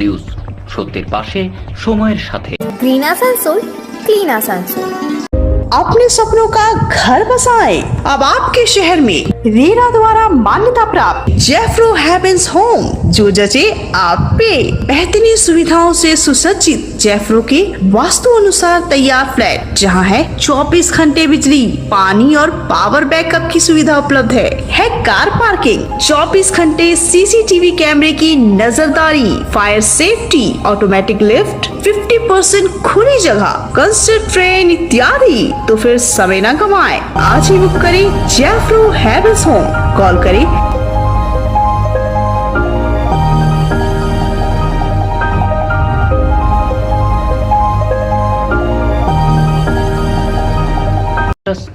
News সত্যের পাশে সময়ের সাথে। Green Asansol clean Asansol. अपने सपनों का घर बसाएं अब आपके शहर में रेरा द्वारा मान्यता प्राप्त जेफ्रो हेवेंस होम, जो जचे आप पे। बेहतरीन सुविधाओं से सुसज्जित जेफ्रो के वास्तु अनुसार तैयार फ्लैट, जहां है 24 घंटे बिजली, पानी और पावर बैकअप की सुविधा उपलब्ध है कार पार्किंग, 24 घंटे सीसीटीवी कैमरे की नजरदारी, फायर सेफ्टी, ऑटोमेटिक लिफ्ट, 50% खुली जगह, कंस्ट्रक्ट ट्रेन इत्यादि। तो फिर समय न गवाएं, आज ही बुक करें जेफ्रो हेवेंस होम। कॉल करें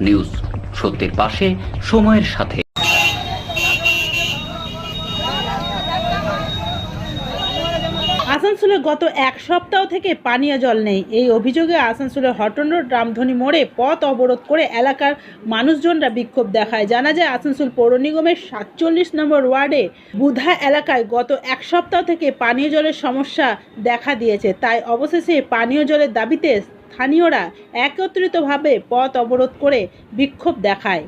নিউজ সত্যের পাশে সময়ের সাথে। আসানসোলে গত এক সপ্তাহ থেকে পানীয় জল নেই। এই অভিযোগে আসানসোলের হটন রোড রামধনী মোড়ে পথ অবরোধ করে এলাকার মানুষজনরা বিক্ষোভ দেখায়। জানা যায় আসানসোল পৌর নিগমের 47 নম্বর ওয়ার্ডে বুধা এলাকায় গত এক সপ্তাহ থেকে পানীয় জলের সমস্যা দেখা দিয়েছে। তাই অবশেষে পানীয় জলের দাবিতে স্থানীয়রা একত্রিতভাবে পথ অবরোধ করে বিক্ষোভ দেখায়।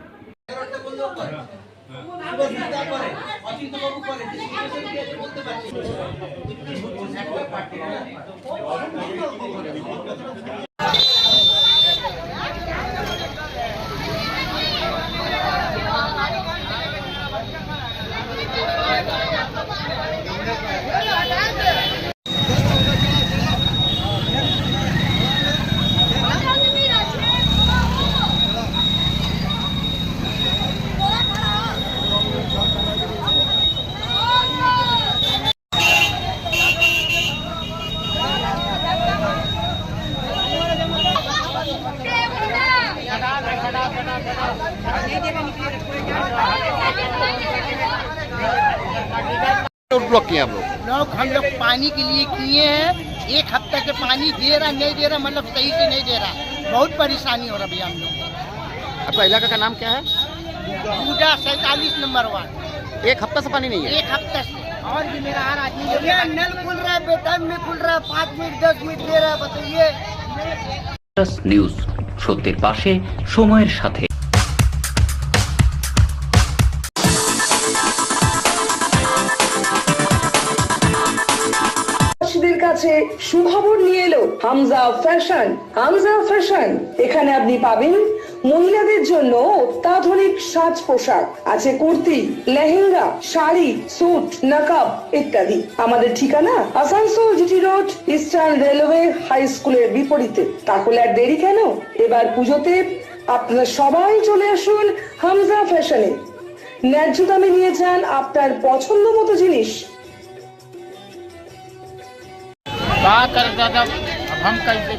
ब्लॉक किए आप लोग? हम लोग पानी के लिए किए हैं। एक हफ्ते से पानी दे रहा नहीं दे रहा, मतलब सही से नहीं दे रहा। बहुत परेशानी हो रहा भैया हम लोग। आपका इलाका का नाम क्या है? पूजा 47 नंबर वार्ड। एक हफ्ते से पानी नहीं है? एक हफ्ते से। और भी मेरा हर आदमी नल खुल रहा है, बेटाइम में खुल रहा है, 5 मिनट 10 मिनट दे रहा है, बताइए। নিউজ সত্যের পাশে সময়ের সাথে। কাছে সুখবর নিয়ে এলো হামজা ফ্যাশন। হামজা ফ্যাশন, এখানে আপনি পাবেন মহিলাদের জন্য অত্যাধুনিক সাজ পোশাক, আছে কুর্তি, লেহেঙ্গা, শাড়ি, স্যুট, নকাব ইত্যাদি। আমাদের ঠিকানা Asansol GT road, Eastern Railway high স্কুলের বিপরীতে। তাহলে আর দেরি কেন, এবার পুজোতে আপনারা সবাই চলে আসুন হামজা ফ্যাশনে। ন্যায্য দামে নিয়ে যান আপনার পছন্দ মতো জিনিস। क्या करे दादा, अब हम कैसे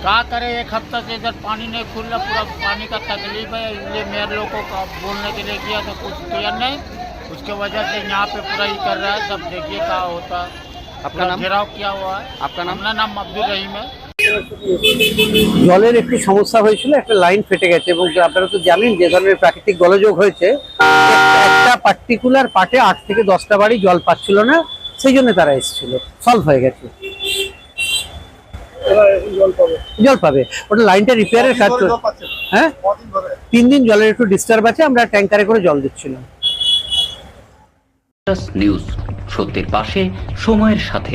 क्या करें? एक हफ्ता से इधर पानी नहीं खुल रहा, पूरा पानी का तकलीफ है। इसलिए मेयर लोगों को बोलने के लिए किया तो कुछ क्लियर नहीं, उसके वजह से यहाँ पे पूरा ही कर रहा है। सब देखिए क्या होता है। आपका नाम? घेराव किया हुआ है। आपका नाम? अपना नाम अब्दुल रहीम है। জলের একটু সমস্যা হয়েছিল, একটা লাইন ফেটে গেছে এবং আপনারা তো জানেন যে ধরনের প্রাকৃতিক গোলযোগ হয়েছে, একটা পার্টিকুলার পার্টে 8 থেকে 10টা বাড়ি জল পাচ্ছিল না, সেই জন্য তারা এসেছিল। সলভ হয়ে গেছে, জল পাবে। ওটা লাইনটা রিপেয়ারের কাজ চলছে। হ্যাঁ, 3 দিন জলের একটু ডিস্টার্ব আছে, আমরা ট্যাঙ্কারে করে জল দিচ্ছিলাম। নিউজ সত্যের পাশে সময়ের সাথে।